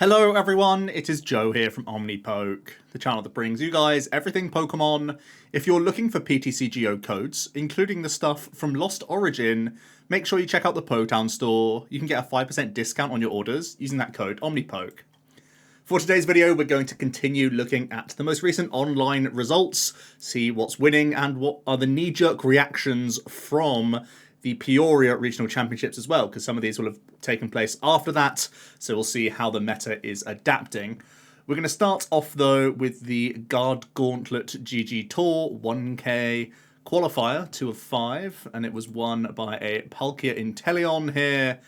Hello everyone, it is Joe here from OmniPoke, the channel that brings you guys everything Pokemon. If you're looking for PTCGO codes, including the stuff from Lost Origin, make sure you check out the Potown store. You can get a 5% discount on your orders using that code OmniPoke. For today's video, we're going to continue looking at the most recent online results, see what's winning and what are the knee-jerk reactions from the Peoria Regional Championships as well, because some of these will have taken place after that, so we'll see how the meta is adapting. We're going to start off, though, with the Guard Gauntlet GG Tour 1K qualifier, 2 of 5, and it was won by a Palkia Inteleon here,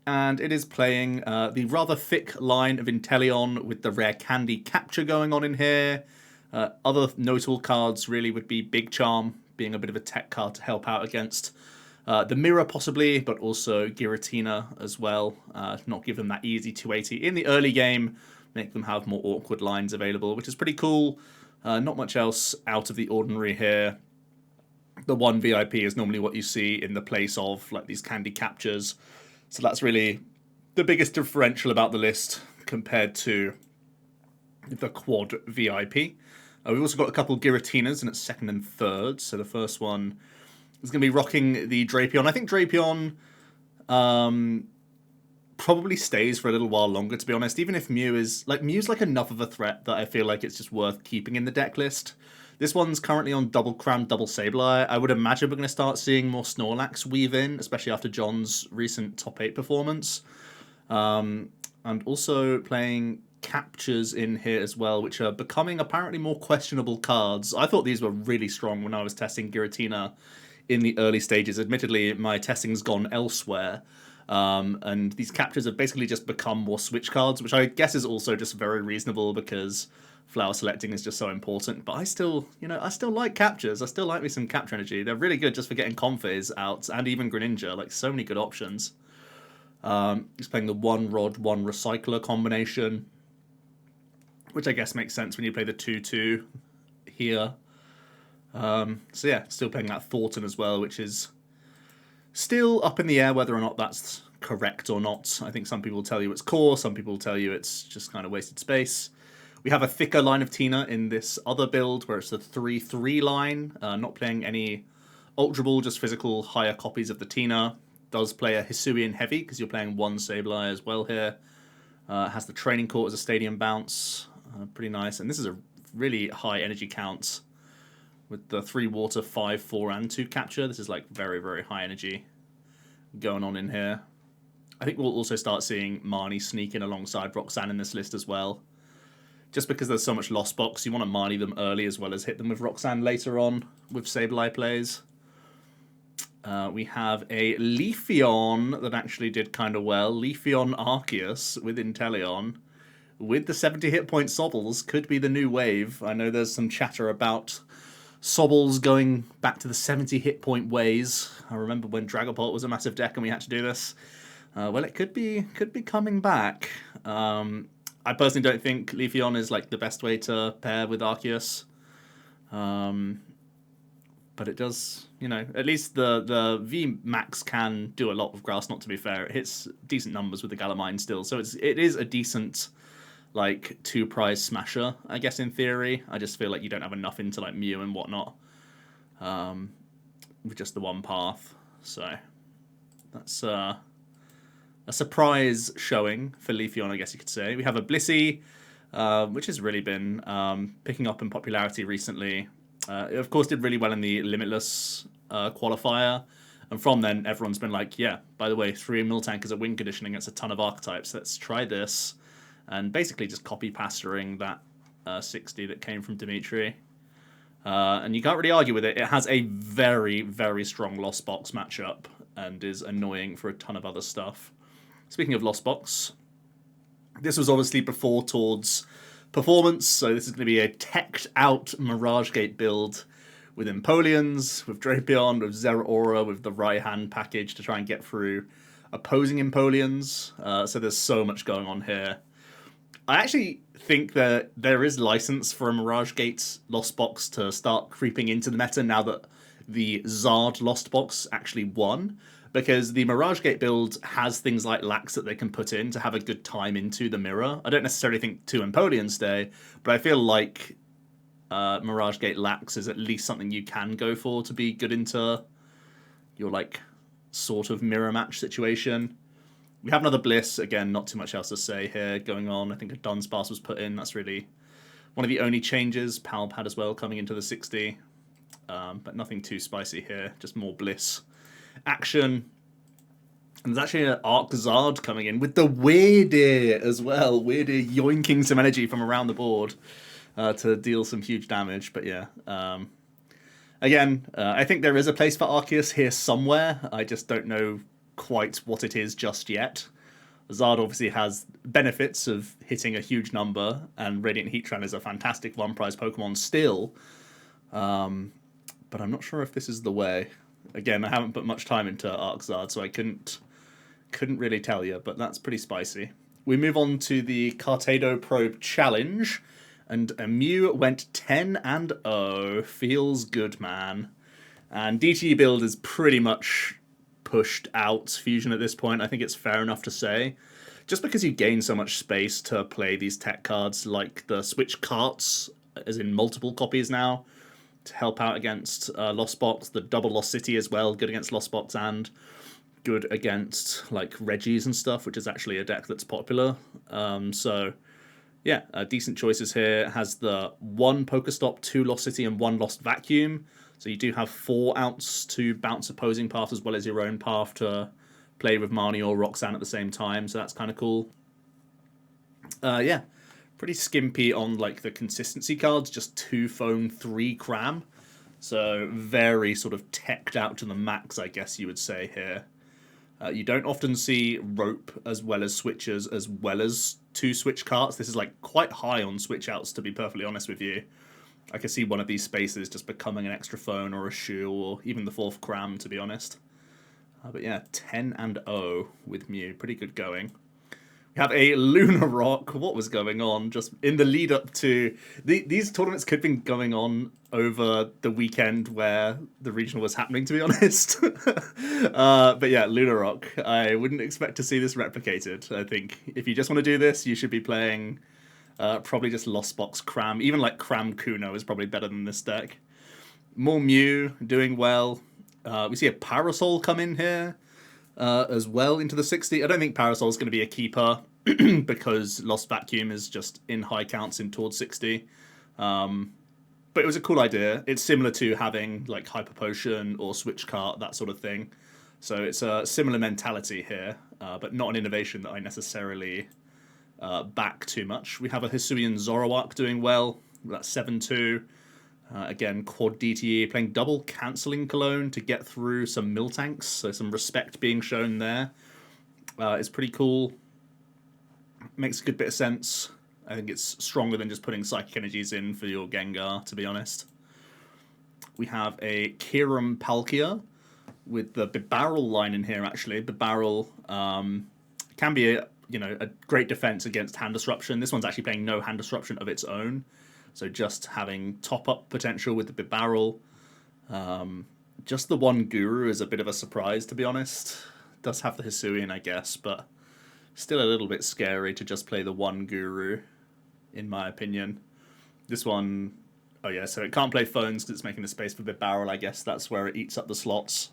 and it is playing the rather thick line of Inteleon with the rare Candy Capture going on in here. Other notable cards really would be Big Charm, being a bit of a tech card to help out against the Mirror possibly, but also Giratina as well. Not give them that easy 280 in the early game, make them have more awkward lines available, which is pretty cool. Not much else out of the ordinary here. The one VIP is normally what you see in the place of like these Candy Captures. So that's really the biggest differential about the list compared to the quad VIP. We've also got a couple Giratinas in its second and third. So the first one is going to be rocking the Drapion. I think Drapion probably stays for a little while longer, to be honest. Even if Mew's like enough of a threat that I feel like it's just worth keeping in the deck list. This one's currently on double Crown, double Sableye. I would imagine we're going to start seeing more Snorlax weave in, especially after John's recent top 8 performance. And also playing Captures in here as well, which are becoming apparently more questionable cards. I thought these were really strong when I was testing Giratina in the early stages. Admittedly, my testing's gone elsewhere. And these Captures have basically just become more switch cards, which I guess is also just very reasonable because flower selecting is just so important. But I still like Captures. I still like me some Capture Energy. They're really good just for getting Comfeys out, and even Greninja. Like, so many good options. He's playing the one Rod, one Recycler combination, which I guess makes sense when you play the 2-2 here. So yeah, still playing that Thornton as well, which is still up in the air whether or not that's correct or not. I think some people tell you it's core, some people tell you it's just kind of wasted space. We have a thicker line of Tina in this other build where it's the 3-3 line, not playing any Ultra Ball, just physical higher copies of the Tina. Does play a Hisuian Heavy because you're playing one Sableye as well here. Has the Training Court as a Stadium Bounce, pretty nice. And this is a really high energy count with the 3 Water, 5, 4, and 2 Capture. This is like very, very high energy going on in here. I think we'll also start seeing Marnie sneak in alongside Roxanne in this list as well. Just because there's so much Lost Box, you want to Marnie them early as well as hit them with Roxanne later on with Sableye plays. We have a Leafeon that actually did kind of well. Leafeon Arceus with Inteleon. With the 70 hit point Sobbles, could be the new wave. I know there's some chatter about Sobbles going back to the 70 hit point ways. I remember when Dragapult was a massive deck and we had to do this. Well, it could be coming back. I personally don't think Leafeon is like the best way to pair with Arceus. But it does, you know, at least the V Max can do a lot with Grass Knot, to be fair. It hits decent numbers with the Galamine still. So it is a decent like 2-prize smasher, I guess, in theory. I just feel like you don't have enough into like Mew and whatnot with just the one path. So that's a surprise showing for Leafeon, I guess you could say. We have a Blissey, which has really been picking up in popularity recently. It, of course, did really well in the Limitless qualifier. And from then, everyone's been like, yeah, by the way, 3 Miltank is a win conditioning. It's a ton of archetypes. Let's try this. And basically just copy-pastoring that 60 that came from Dimitri. And you can't really argue with it. It has a very, very strong Lost Box matchup and is annoying for a ton of other stuff. Speaking of Lost Box, this was obviously before towards performance, so this is going to be a teched-out Mirage Gate build with Empoleons, with Drapion, with Zeraora, with the right-hand package to try and get through opposing Empoleons. So there's so much going on here. I actually think that there is license for a Mirage Gate Lost Box to start creeping into the meta now that the Zard Lost Box actually won. because the Mirage Gate build has things like Lax that they can put in to have a good time into the mirror. I don't necessarily think 2 Empoleon stay, but I feel like Mirage Gate Lax is at least something you can go for to be good into your, like, sort of mirror match situation. We have another Bliss. Again, not too much else to say here going on. I think a Dunsparce was put in. That's really one of the only changes. Palpad as well coming into the 60. But nothing too spicy here. Just more Bliss action. And there's actually an Arczard coming in with the Weirdeer as well. Weirdeer yoinking some energy from around the board to deal some huge damage. But yeah, again, I think there is a place for Arceus here somewhere. I just don't know quite what it is just yet. Zard obviously has benefits of hitting a huge number, and Radiant Heatran is a fantastic one-prize Pokemon still. But I'm not sure if this is the way. Again, I haven't put much time into Arczard, so I couldn't really tell you, but that's pretty spicy. We move on to the Cartado Probe Challenge, and a Mew went 10-0. Feels good, man. And DTE build is pretty much pushed out Fusion at this point. I think it's fair enough to say. Just because you gain so much space to play these tech cards, like the Switch Carts, as in multiple copies now, to help out against Lost Box, the double Lost City as well, good against Lost Box and good against like Reggies and stuff, which is actually a deck that's popular. So yeah, decent choices here. It has the 1 Pokestop, 2 Lost City, and 1 Lost Vacuum. So you do have 4 outs to bounce opposing path as well as your own path to play with Marnie or Roxanne at the same time. So that's kind of cool. Yeah. Pretty skimpy on like the consistency cards, just 2 Phone, 3 Cram. So very sort of teched out to the max, I guess you would say here. You don't often see Rope as well as Switches as well as 2 Switch Carts. This is like quite high on Switch outs, to be perfectly honest with you. I can see one of these spaces just becoming an extra Phone or a Shoe or even the 4th Cram, to be honest. But yeah, 10-0 with Mew. Pretty good going. We have a Lunar Rock. What was going on just in the lead up to... These tournaments could have been going on over the weekend where the regional was happening, to be honest. But yeah, Lunar Rock. I wouldn't expect to see this replicated. I think if you just want to do this, you should be playing probably just Lost Box Cram. Even like Cram Kuno is probably better than this deck. More Mew, doing well. We see a Parasol come in here. As well into the 60. I don't think Parasol is going to be a keeper because Lost Vacuum is just in high counts in towards 60. But it was a cool idea. It's similar to having like Hyper Potion or Switch Cart, that sort of thing. So it's a similar mentality here, but not an innovation that I necessarily back too much. We have a Hisuian Zoroark doing well. That's 7-2. Again, quad DTE, playing double cancelling Cologne to get through some Miltanks, so some respect being shown there. It's pretty cool. Makes a good bit of sense. I think it's stronger than just putting Psychic Energies in for your Gengar, to be honest. We have a Kiram Palkia with the Bibarel line in here, actually. Bibarel can be a great defense against Hand Disruption. This one's actually playing no Hand Disruption of its own. So just having top-up potential with the Bibarel. Just the 1 Guru is a bit of a surprise, to be honest. Does have the Hisuian, I guess, but still a little bit scary to just play the 1 Guru, in my opinion. This one, oh yeah, so it can't play Phones because it's making the space for Bibarel. I guess that's where it eats up the slots.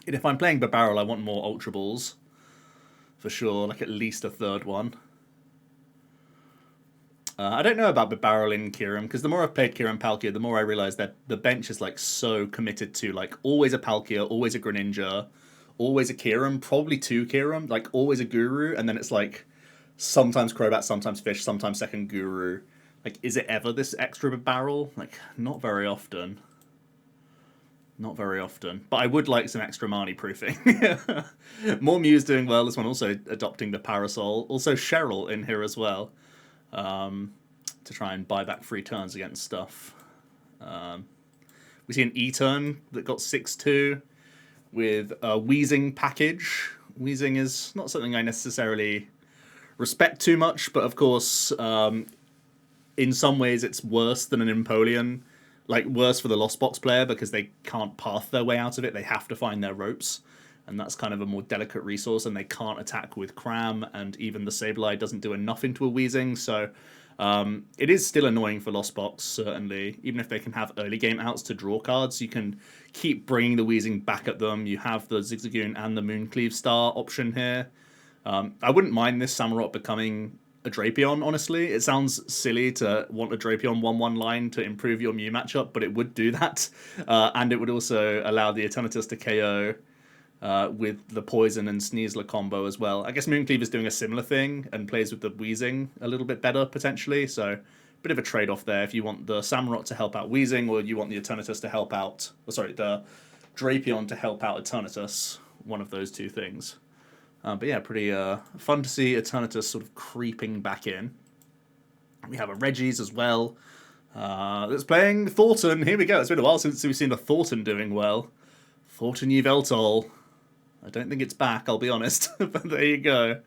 And if I'm playing Bibarel, I want more Ultra Balls, for sure, like at least a 3rd one. I don't know about Bibarel in Kiram, because the more I've played Kiram Palkia, the more I realise that the bench is like so committed to like always a Palkia, always a Greninja, always a Kiram, probably 2 Kiram, like always a Guru, and then it's like sometimes Crobat, sometimes Fish, sometimes second Guru. Like, is it ever this extra Bibarel? Like, not very often. Not very often. But I would like some extra Marnie proofing. More Mew's doing well. This one also adopting the Parasol. Also Cheryl in here as well. To try and buy back free turns against stuff. We see an E-turn that got 6-2 with a Wheezing package. Wheezing is not something I necessarily respect too much, but of course, in some ways it's worse than an Empoleon. Like, worse for the Lost Box player because they can't path their way out of it. They have to find their ropes. and that's kind of a more delicate resource, and they can't attack with Cram, and even the Sableye doesn't do enough into a Weezing, so it is still annoying for Lost Box, certainly. Even if they can have early game outs to draw cards, you can keep bringing the Weezing back at them. You have the Zigzagoon and the Mooncleave Star option here. I wouldn't mind this Samurott becoming a Drapion, honestly. It sounds silly to want a Drapion 1-1 line to improve your Mew matchup, but it would do that. And it would also allow the Eternatus to KO with the Poison and Sneasler combo as well. I guess Mooncleave is doing a similar thing and plays with the Weezing a little bit better, potentially. So, bit of a trade-off there if you want the Samurott to help out Weezing, or you want the Eternatus to help out... the Drapion to help out Eternatus. One of those two things. But yeah, pretty fun to see Eternatus sort of creeping back in. We have a Regis as well. That's playing Thornton. Here we go. It's been a while since we've seen a Thornton doing well. Thornton Yveltal. I don't think it's back, I'll be honest. But there you go.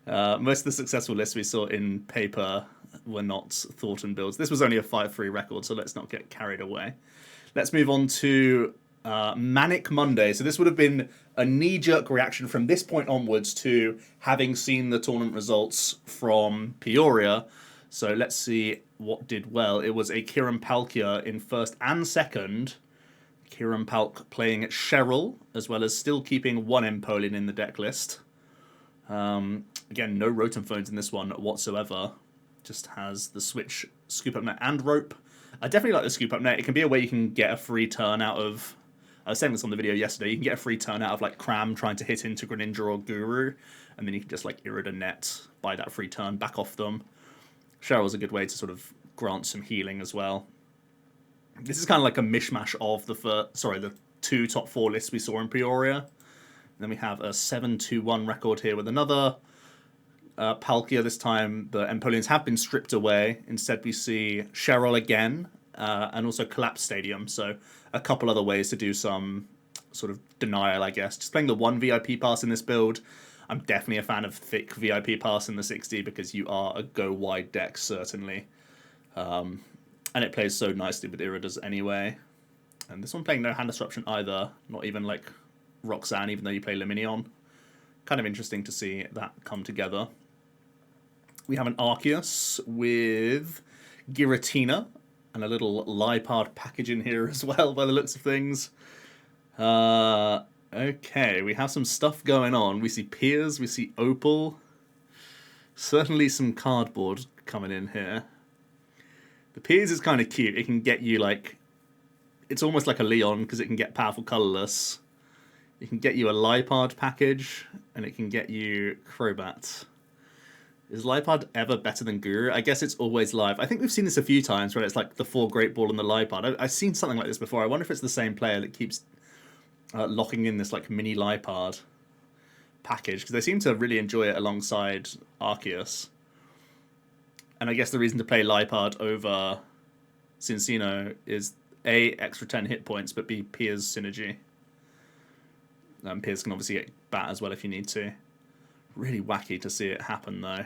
Most of the successful lists we saw in paper were not Thornton builds. This was only a 5-3 record, so let's not get carried away. Let's move on to Manic Monday. So this would have been a knee-jerk reaction from this point onwards to having seen the tournament results from Peoria. So let's see what did well. It was a Kieran Palkia in first and second. Kieran Palk playing Cheryl, as well as still keeping one Empoleon in the deck list. Again, no Rotom Phones in this one whatsoever. Just has the Switch, Scoop Up Net, and Rope. I definitely like the Scoop Up Net. It can be a way you can get a free turn out of... I was saying this on the video yesterday. You can get a free turn out of like Cram trying to hit into Greninja or Guru, and then you can just like Irida Net, buy that free turn, back off them. Cheryl's a good way to sort of grant some healing as well. This is kind of like a mishmash of the two top 4 lists we saw in Peoria. Then we have a 7-2-1 record here with another Palkia. This time the Empoleons have been stripped away. Instead we see Cheryl again, and also Collapse Stadium. So a couple other ways to do some sort of denial, I guess. Just playing the 1 VIP pass in this build. I'm definitely a fan of thick VIP pass in the 60 because you are a go wide deck, certainly. And it plays so nicely with Iridas anyway. And this one playing no hand disruption either. Not even like Roxanne, even though you play Luminion. Kind of interesting to see that come together. We have an Arceus with Giratina. And a little Lipard package in here as well, by the looks of things. Okay, we have some stuff going on. We see Piers, we see Opal. Certainly some cardboard coming in here. The Piers is kind of cute. It can get you, like... It's almost like a Leon, because it can get powerful colourless. It can get you a Lipard package, and it can get you Crobat. Is Lipard ever better than Guru? I guess it's always live. I think we've seen this a few times where it's like the 4 Great Ball and the Lipard. I've seen something like this before. I wonder if it's the same player that keeps locking in this like mini Lipard package, because they seem to really enjoy it alongside Arceus. And I guess the reason to play Lipard over Cincino is A, extra 10 hit points, but B, Piers synergy. Piers can obviously get Bat as well if you need to. Really wacky to see it happen, though.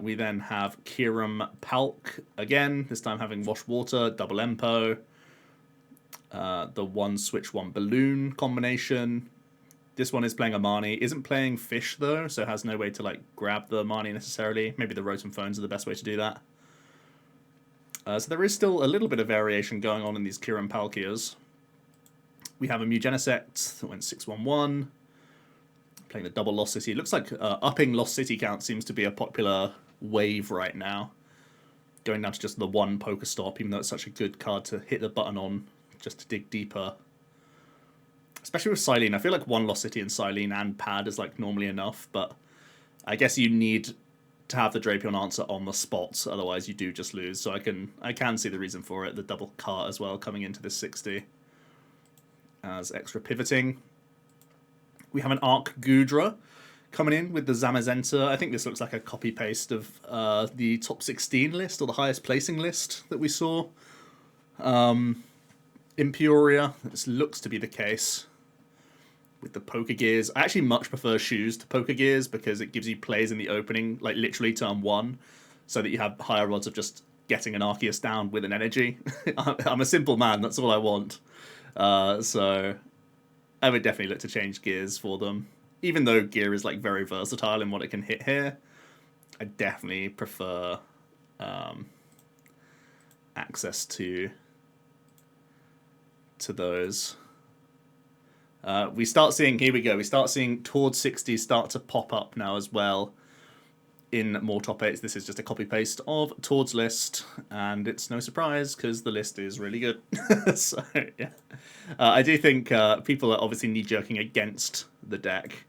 We then have Kieran Palk again, this time having Wash Water, double Empo. The 1 Switch 1 Balloon combination. This one is playing Amani. Isn't playing Fish, though, so has no way to like grab the Amani necessarily. Maybe the Rotom Phones are the best way to do that. So there is still a little bit of variation going on in these Kieran Palkias. We have a Mugenesect that went 6-1-1. Playing the double Lost City. It looks like upping Lost City count seems to be a popular wave right now. Going down to just the 1 Pokestop, even though it's such a good card to hit the button on just to dig deeper. Especially with Silene. I feel like 1 Lost City and Silene and Pad is like normally enough, but I guess you need to have the Drapion answer on the spot, otherwise you do just lose. So I can see the reason for it. The double cart as well coming into this 60 as extra pivoting. We have an Arc Gudra coming in with the Zamazenta. I think this looks like a copy-paste of the top 16 list, or the highest placing list that we saw in Peoria. This looks to be the case with the Poker Gears. I actually much prefer Shoes to Poker Gears because it gives you plays in the opening, like literally turn 1, so that you have higher odds of just getting an Arceus down with an energy. I'm a simple man, that's all I want. So I would definitely look to change gears for them. Even though gear is like very versatile in what it can hit here, I definitely prefer access to those. We start seeing, here we go, we start seeing towards 60 start to pop up now as well in more top 8s. This is just a copy paste of Tord's list, and it's no surprise because the list is really good. So, yeah. I do think people are obviously knee-jerking against the deck.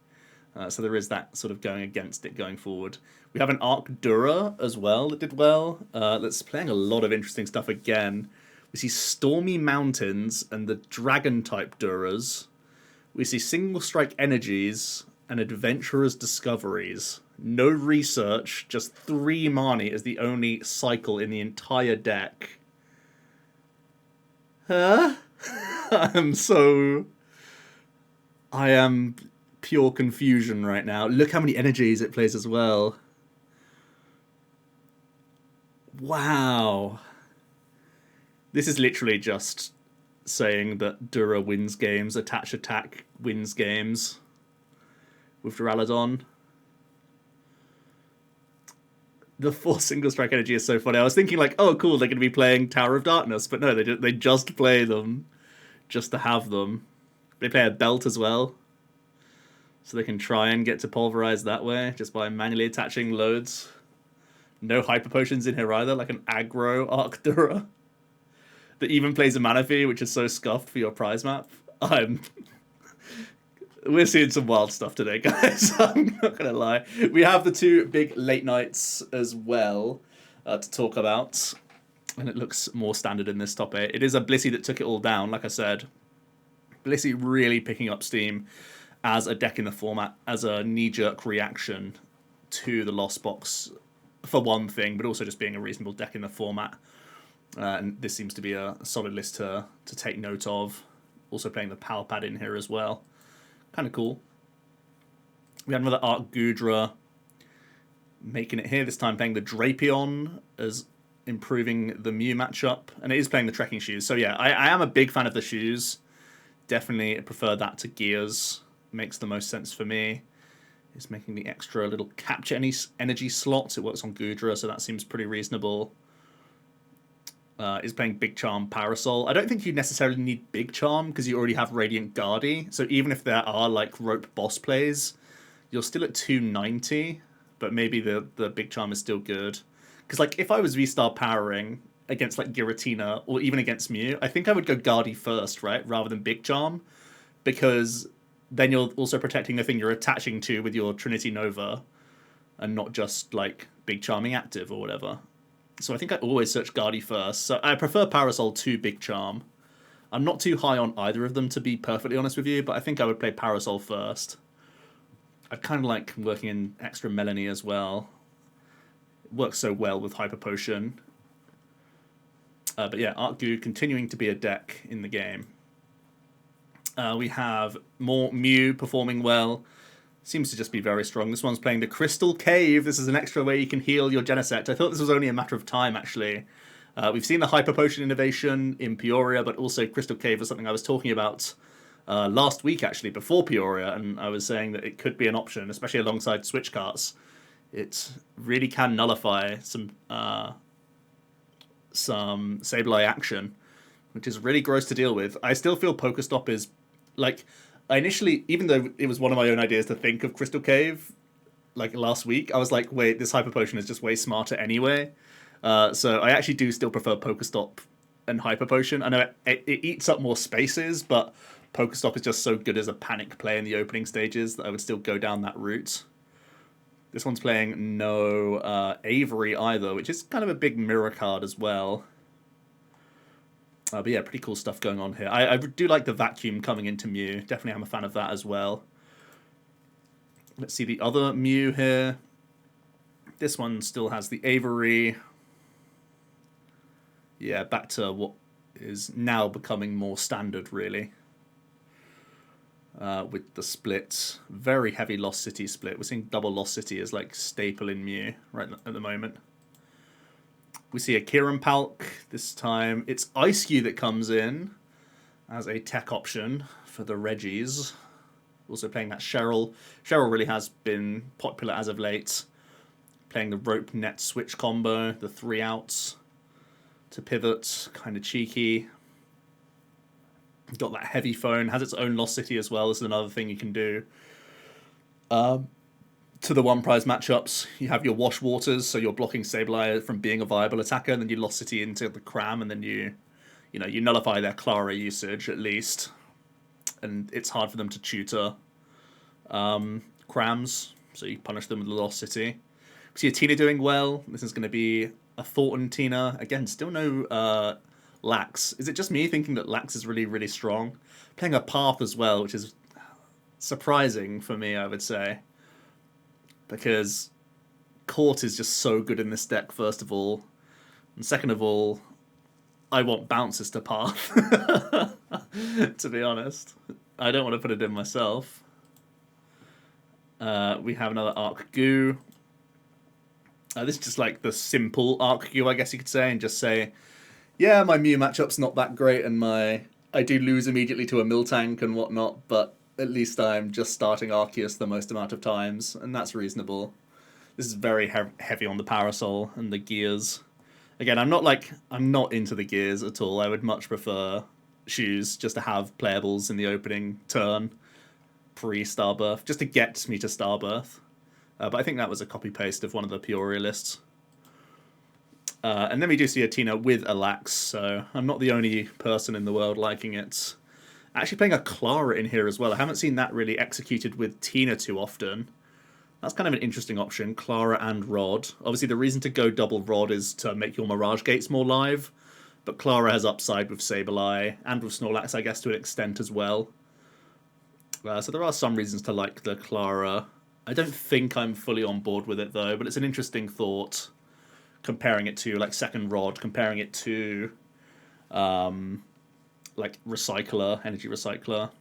So there is that sort of going against it going forward. We have an Arc Dura as well that did well. That's playing a lot of interesting stuff again. We see Stormy Mountains and the Dragon-type Duras. We see Single Strike Energies and Adventurer's Discoveries. No research, just 3 Marnie is the only cycle in the entire deck. Huh? I am pure confusion right now. Look how many energies it plays as well. Wow. This is literally just saying that Dura wins games, Attach Attack wins games with Duraludon. The 4 single strike energy is so funny. I was thinking like, oh cool, they're going to be playing Tower of Darkness, but no, they just play them just to have them. They play a belt as well, so they can try and get to pulverize that way just by manually attaching loads. No hyper potions in here either, like an aggro Arcdura that even plays a Manaphy, which is so scuffed for your prize map. We're seeing some wild stuff today, guys. I'm not gonna lie. We have the 2 big late nights as well to talk about, and it looks more standard in this top 8. It is a Blissey that took it all down, like I said. Blissey really picking up steam as a deck in the format, as a knee-jerk reaction to the Lost Box, for one thing, but also just being a reasonable deck in the format. And this seems to be a solid list to take note of. Also playing the Power Pad in here as well. Kind of cool. We had another Arc Gudra making it here, this time playing the Drapion as improving the Mew matchup. And it is playing the Trekking Shoes. So yeah, I am a big fan of the shoes. Definitely prefer that to Gears. Makes the most sense for me. It's making the extra little capture any energy slots. It works on Gudra, so that seems pretty reasonable. Is playing Big Charm Parasol. I don't think you necessarily need Big Charm because you already have Radiant Guardy. So even if there are like rope boss plays, you're still at 290, but maybe the Big Charm is still good. Because like if I was V-Star powering against like Giratina or even against Mew, I think I would go Guardy first, right? Rather than Big Charm. Because then you're also protecting the thing you're attaching to with your Trinity Nova and not just like Big Charming active or whatever. So I think I always search Guardy first. So I prefer Parasol to Big Charm. I'm not too high on either of them, to be perfectly honest with you, but I think I would play Parasol first. I kind of like working in extra Melanie as well. It works so well with Hyper Potion. But yeah, Arcgoo continuing to be a deck in the game. We have more Mew performing well. Seems to just be very strong. This one's playing the Crystal Cave. This is an extra way you can heal your Genesect. I thought this was only a matter of time, actually. We've seen the Hyper Potion innovation in Peoria, but also Crystal Cave was something I was talking about last week, actually, before Peoria, and I was saying that it could be an option, especially alongside Switch Carts. It really can nullify some Sableye action, which is really gross to deal with. I still feel Pokestop is, like... I initially, even though it was one of my own ideas to think of Crystal Cave, like last week, I was like, wait, this Hyper Potion is just way smarter anyway. So I actually do still prefer Pokestop and Hyper Potion. I know it eats up more spaces, but Pokestop is just so good as a panic play in the opening stages that I would still go down that route. This one's playing no Avery either, which is kind of a big mirror card as well. But yeah, pretty cool stuff going on here. I do like the Vacuum coming into Mew. Definitely am a fan of that as well. Let's see the other Mew here. This one still has the Avery. Yeah, back to what is now becoming more standard, really. With the split. Very heavy Lost City split. We're seeing double Lost City as like staple in Mew right at the moment. We see a Kieran Palk this time. It's Ice-Q that comes in. as a tech option for the Reggies. Also playing that Cheryl. Cheryl really has been popular as of late. Playing the rope net switch combo, the 3 outs to pivot, kind of cheeky. Got that heavy phone, has its own Lost City as well. This is another thing you can do. To the one prize matchups, you have your Wash Waters, so you're blocking Sableye from being a viable attacker, and then you Lost City into the Cram, and then you nullify their Clara usage at least. And it's hard for them to tutor Crams, so you punish them with the Lost City. We see a Tina doing well. This is going to be a Thornton Tina. Again, still no Lax. Is it just me thinking that Lax is really, really strong? Playing a Path as well, which is surprising for me, I would say. Because Court is just so good in this deck, first of all. And second of all, I want bounces to Path. To be honest. I don't want to put it in myself. We have another Arc Goo. This is just like the simple Arc Goo, I guess you could say, and just say, yeah, my Mew matchup's not that great, and I do lose immediately to a Miltank and whatnot, but at least I'm just starting Arceus the most amount of times, and that's reasonable. This is very heavy on the Parasol and the gears. Again, I'm not into the gears at all. I would much prefer Shoes just to have playables in the opening turn pre-Starbirth, just to get me to Starbirth. But I think that was a copy-paste of one of the Peoria lists. And then we do see a Tina with a Lax, so I'm not the only person in the world liking it. Actually playing a Clara in here as well. I haven't seen that really executed with Tina too often. That's kind of an interesting option, Clara and Rod. Obviously the reason to go double Rod is to make your Mirage Gates more live, but Clara has upside with Sableye, and with Snorlax I guess to an extent as well. So there are some reasons to like the Clara. I don't think I'm fully on board with it though, but it's an interesting thought. Comparing it to like second Rod, comparing it to like Recycler, Energy Recycler.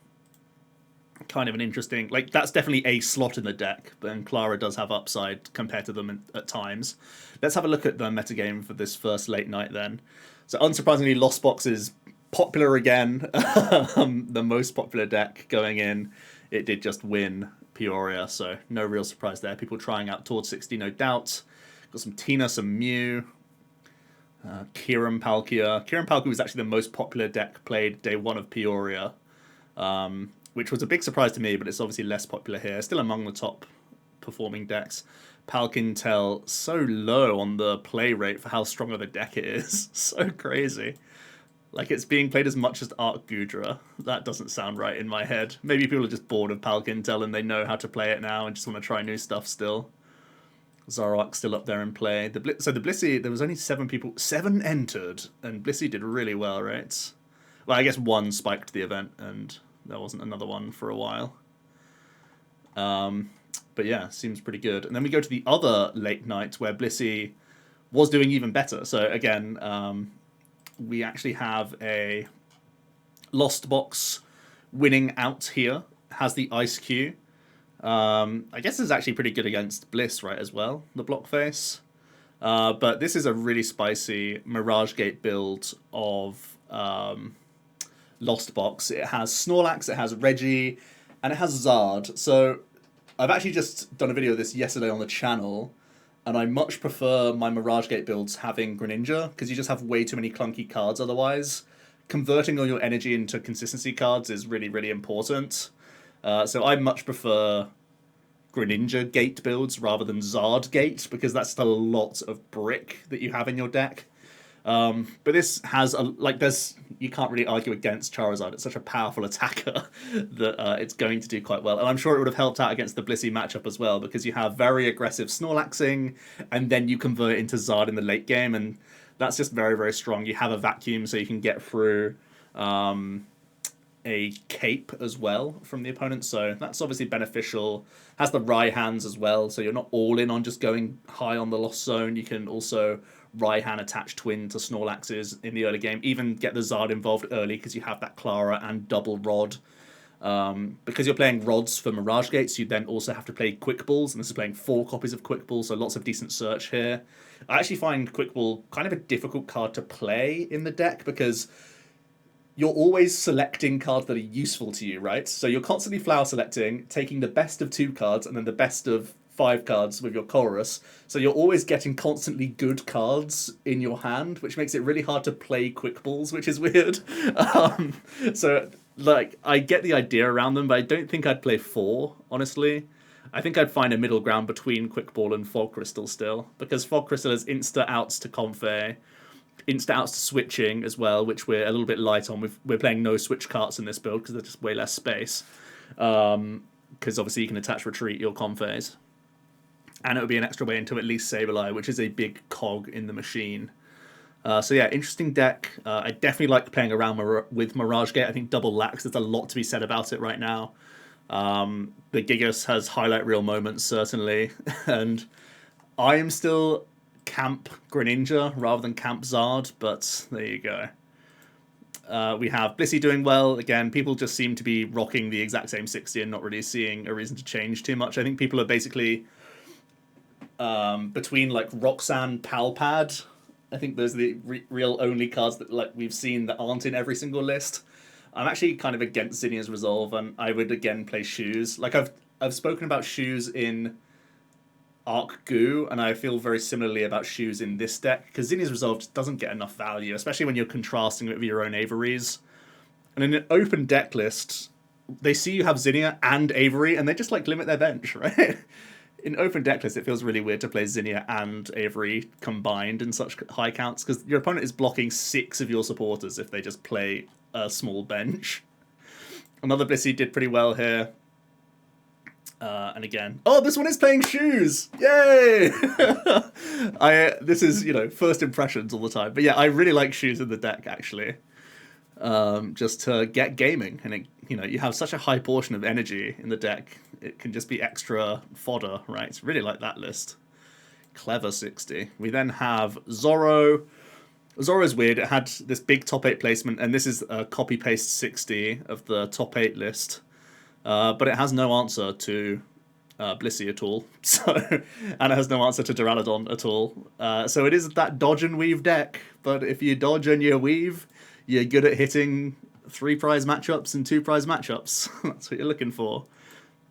Kind of an interesting, like that's definitely a slot in the deck, but then Clara does have upside compared to them at times. Let's have a look at the metagame for this first late night then. So unsurprisingly, Lost Box is popular again. The most popular deck going in. It did just win Peoria, so no real surprise there. People trying out towards 60, no doubt. Got some Tina, some Mew. Kieran Palkia. Kieran Palkia was actually the most popular deck played day one of Peoria, which was a big surprise to me, but it's obviously less popular here. Still among the top performing decks. Palkintel so low on the play rate for how strong of a deck it is. So crazy. Like it's being played as much as Arc Gudra. That doesn't sound right in my head. Maybe people are just bored of Palkintel and they know how to play it now and just want to try new stuff still. Zoroark still up there in play. So the Blissey, there was only 7 entered, and Blissey did really well, right? Well, I guess 1 spiked the event, and there wasn't another one for a while. But yeah, seems pretty good. And then we go to the other late night where Blissey was doing even better. So again, we actually have a Lost Box winning out here. Has the Ice Cube. I guess it's actually pretty good against Bliss, right, as well, the block face. But this is a really spicy Mirage Gate build of Lost Box. It has Snorlax, it has Reggie, and it has Zard. So I've actually just done a video of this yesterday on the channel, and I much prefer my Mirage Gate builds having Greninja, because you just have way too many clunky cards otherwise. Converting all your energy into consistency cards is really, really important. So I much prefer Greninja Gate builds rather than Zard Gate, because that's still a lot of brick that you have in your deck. But this has you can't really argue against Charizard. It's such a powerful attacker that it's going to do quite well. And I'm sure it would have helped out against the Blissey matchup as well, because you have very aggressive Snorlaxing, and then you convert it into Zard in the late game, and that's just very, very strong. You have a vacuum, so you can get through a cape as well from the opponent, so that's obviously beneficial. Has the Raihan's as well, so you're not all in on just going high on the Lost Zone. You can also Raihan attach twin to Snorlax's in the early game, even get the Zard involved early because you have that Clara and double Rod. Because you're playing Rods for Mirage Gates, you then also have to play Quick Balls, and this is playing 4 copies of Quick Ball, so lots of decent search here. I actually find Quick Ball kind of a difficult card to play in the deck, because you're always selecting cards that are useful to you, right? So you're constantly flower selecting, taking the best of 2 cards and then the best of 5 cards with your chorus. So you're always getting constantly good cards in your hand, which makes it really hard to play quick balls, which is weird. So like I get the idea around them, but I don't think I'd play 4, honestly. I think I'd find a middle ground between Quick Ball and Fog Crystal still, because Fog Crystal has insta outs to Comfey, insta outs to switching as well, which we're a little bit light on. We're playing no switch carts in this build because there's just way less space. Because obviously you can attach retreat your Comfeys. And it would be an extra way into at least Sableye, which is a big cog in the machine. So yeah, interesting deck. I definitely like playing around with Mirage Gate. I think double Lax, there's a lot to be said about it right now. The Gigas has highlight reel moments, certainly. And I am still camp Greninja rather than camp Zard, but there you go. We have Blissey doing well. Again, people just seem to be rocking the exact same 60 and not really seeing a reason to change too much. I think people are basically between like Roxanne, Palpad. I think those are the real only cards that like we've seen that aren't in every single list. I'm actually kind of against Zinnia's Resolve, and I would again play Shoes. Like I've spoken about Shoes in Arc Goo, and I feel very similarly about Shoes in this deck, because Zinnia's Resolve just doesn't get enough value, especially when you're contrasting it with your own Averys. And in an open deck list, they see you have Zinnia and Avery, and they just like limit their bench, right? In open deck lists, it feels really weird to play Zinnia and Avery combined in such high counts, because your opponent is blocking 6 of your supporters if they just play a small bench. Another Blissey did pretty well here. And again, oh, this one is playing Shoes! Yay! This is, you know, first impressions all the time. But yeah, I really like Shoes in the deck, actually. Just to get gaming. And, you know, you have such a high portion of energy in the deck. It can just be extra fodder, right? It's really like that list. Clever 60. We then have Zorro. Zorro's weird. It had this big top 8 placement, and this is a copy-paste 60 of the top 8 list. But it has no answer to Blissey at all. And it has no answer to Duraludon at all. So it is that dodge and weave deck. But if you dodge and you weave, you're good at hitting 3 prize matchups and 2 prize matchups. That's what you're looking for.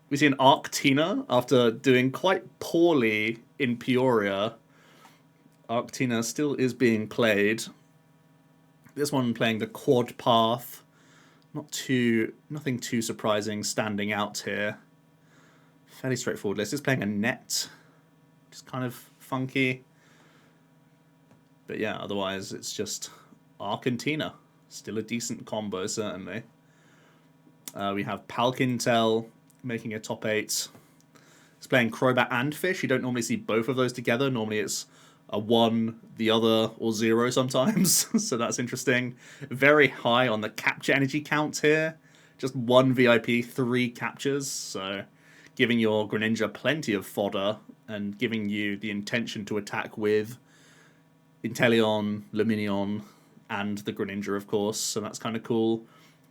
We see an Arctina after doing quite poorly in Peoria. Arctina still is being played. This one playing the quad path. Nothing too surprising standing out here. Fairly straightforward list. It's playing a net. Just kind of funky. But yeah, otherwise it's just Argentina. Still a decent combo, certainly. We have Palkintel making a top 8. It's playing Crobat and Fish. You don't normally see both of those together. Normally it's a 1, the other, or 0 sometimes. So that's interesting. Very high on the capture energy count here. Just 1 VIP, 3 captures. So giving your Greninja plenty of fodder and giving you the intention to attack with Inteleon, Lumineon, and the Greninja, of course. So that's kind of cool.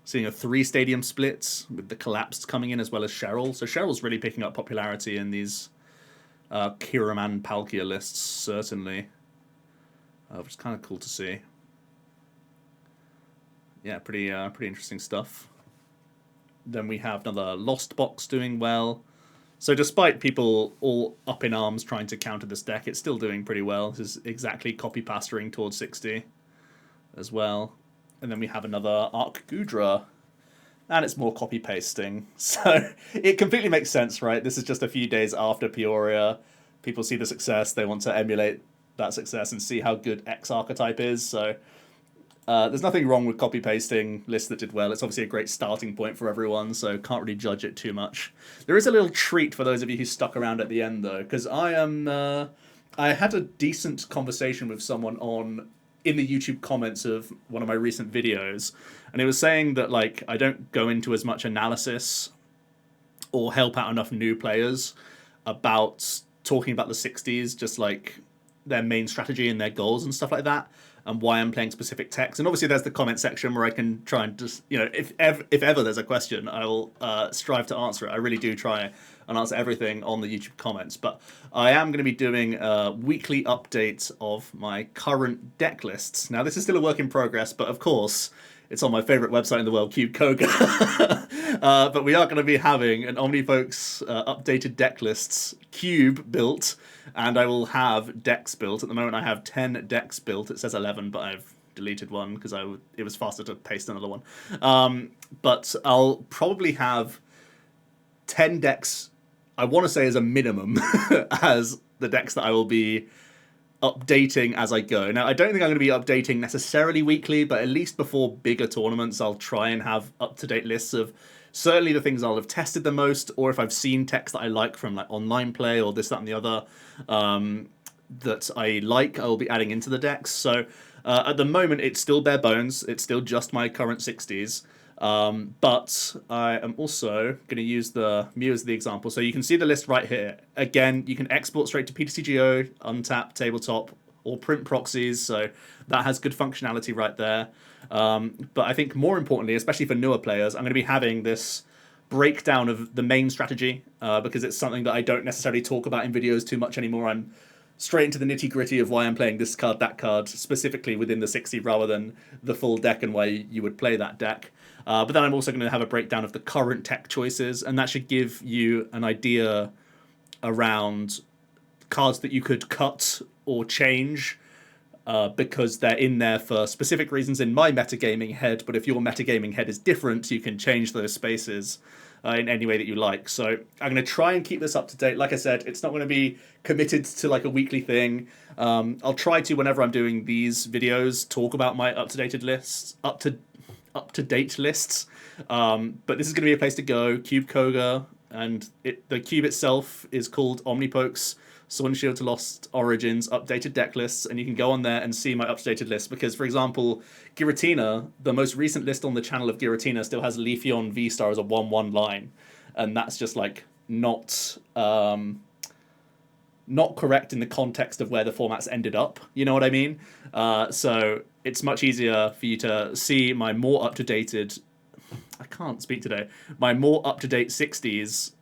Seeing a 3 stadium split with the Collapsed coming in as well as Cheryl. So Cheryl's really picking up popularity in these Kiraman Palkia lists, certainly. Which is kind of cool to see. Yeah, pretty interesting stuff. Then we have another Lost Box doing well. So despite people all up in arms trying to counter this deck, it's still doing pretty well. This is exactly copy-pastering towards 60 as well. And then we have another Arc Gudra. And it's more copy-pasting. So it completely makes sense, right? This is just a few days after Peoria. People see the success. They want to emulate that success and see how good X archetype is. So there's nothing wrong with copy-pasting lists that did well. It's obviously a great starting point for everyone, so can't really judge it too much. There is a little treat for those of you who stuck around at the end, though, because I had a decent conversation with someone in the YouTube comments of one of my recent videos, and it was saying that like I don't go into as much analysis or help out enough new players about talking about the 60s, just like their main strategy and their goals and stuff like that, and why I'm playing specific techs. And obviously there's the comment section where I can try and just, you know, if ever there's a question, I will strive to answer it. I really do try and answer everything on the YouTube comments. But I am going to be doing a weekly update of my current deck lists. Now, this is still a work in progress, but of course, It's on my favorite website in the world, Cube Koga. But we are going to be having an OmniPoke's updated deck lists cube built, and I will have decks built. At the moment, I have 10 decks built. It says 11, but I've deleted one because it was faster to paste another one. But I'll probably have 10 decks, I want to say as a minimum, as the decks that I will be updating as I go. Now, I don't think I'm going to be updating necessarily weekly, but at least before bigger tournaments, I'll try and have up-to-date lists of certainly the things I'll have tested the most, or if I've seen techs that I like from like online play or this, that, and the other that I like, I'll be adding into the decks. So at the moment, it's still bare bones. It's still just my current 60s. But I am also going to use the Mew as the example. So you can see the list right here. Again, you can export straight to PTCGO, untap, tabletop, or print proxies. So that has good functionality right there. But I think more importantly, especially for newer players, I'm going to be having this breakdown of the main strategy because it's something that I don't necessarily talk about in videos too much anymore. I'm straight into the nitty-gritty of why I'm playing this card, that card, specifically within the 60 rather than the full deck and why you would play that deck. But then I'm also going to have a breakdown of the current tech choices, and that should give you an idea around cards that you could cut or change because they're in there for specific reasons in my metagaming head, but if your metagaming head is different, you can change those spaces in any way that you like. So I'm going to try and keep this up to date. Like I said, it's not going to be committed to like a weekly thing. I'll try to, whenever I'm doing these videos, talk about my up-to-date lists, up-to-date lists. But this is going to be a place to go, Cube Koga, and the cube itself is called OmniPoke's Sword and Shield to Lost Origins updated deck lists, and you can go on there and see my updated list because, for example, Giratina, the most recent list on the channel of Giratina still has Leafeon V-Star as a 1-1 line, and that's just like not correct in the context of where the formats ended up, you know what I mean? So it's much easier for you to see my more up-to-dated, I can't speak today, my more up-to-date 60s,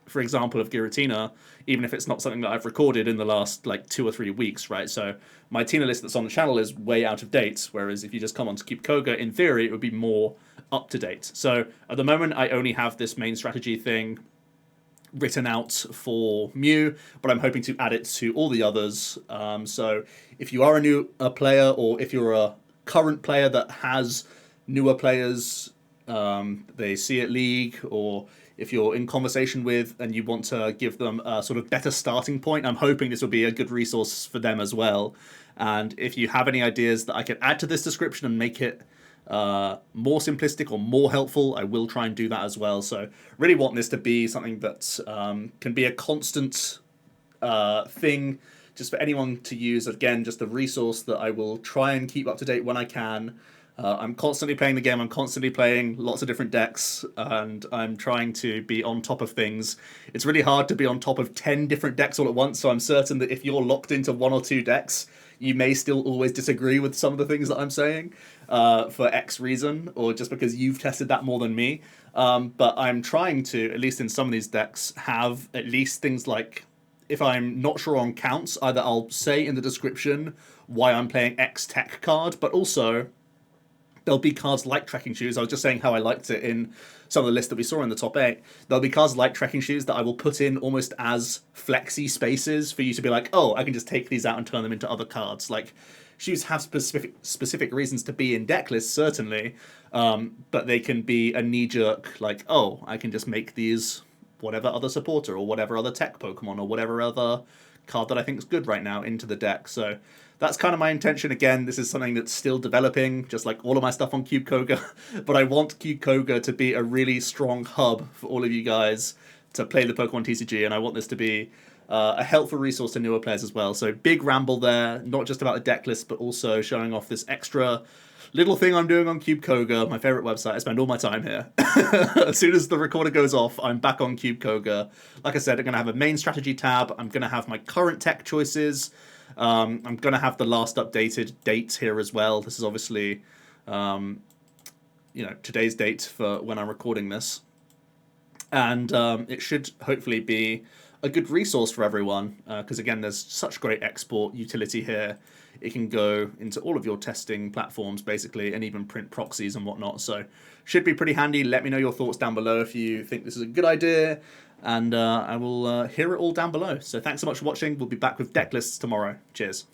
for example, of Giratina, even if it's not something that I've recorded in the last like 2 or 3 weeks, right? So my Tina list that's on the channel is way out of date, whereas if you just come on to Cube Koga, in theory, it would be more up to date. So at the moment, I only have this main strategy thing written out for Mew, but I'm hoping to add it to all the others. So if you are a new player, or if you're a current player that has newer players, they see at League, or if you're in conversation with and you want to give them a sort of better starting point, I'm hoping this will be a good resource for them as well. And if you have any ideas that I can add to this description and make it more simplistic or more helpful, I will try and do that as well. So really want this to be something that can be a constant thing just for anyone to use. Again, just a resource that I will try and keep up to date when I can. I'm constantly playing the game, I'm constantly playing lots of different decks, and I'm trying to be on top of things. It's really hard to be on top of 10 different decks all at once, so I'm certain that if you're locked into 1 or 2 decks, you may still always disagree with some of the things that I'm saying for X reason, or just because you've tested that more than me. But I'm trying to, at least in some of these decks, have at least things like, if I'm not sure on counts, either I'll say in the description why I'm playing X tech card, but also there'll be cards like Trekking Shoes. I was just saying how I liked it in some of the lists that we saw in the top 8. There'll be cards like Trekking Shoes that I will put in almost as flexi spaces for you to be like, oh, I can just take these out and turn them into other cards. Like, shoes have specific reasons to be in deck lists, certainly, but they can be a knee-jerk, like, oh, I can just make these whatever other supporter or whatever other tech Pokemon or whatever other card that I think is good right now into the deck. So that's kind of my intention. Again, this is something that's still developing, just like all of my stuff on Cube Koga. But I want Cube Koga to be a really strong hub for all of you guys to play the Pokemon TCG, and I want this to be a helpful resource to newer players as well. So big ramble there, not just about the deck list, but also showing off this extra little thing I'm doing on Cube Koga, my favorite website. I spend all my time here. As soon as the recorder goes off, I'm back on Cube Koga. Like I said, I'm going to have a main strategy tab. I'm going to have my current tech choices. I'm going to have the last updated dates here as well. This is obviously, today's date for when I'm recording this. And it should hopefully be a good resource for everyone, because again, there's such great export utility here it can go into all of your testing platforms, basically, and even print proxies and whatnot. So should be pretty handy. Let me know your thoughts down below if you think this is a good idea, and I will hear it all down below. So thanks so much for watching. We'll be back with Decklists tomorrow. Cheers.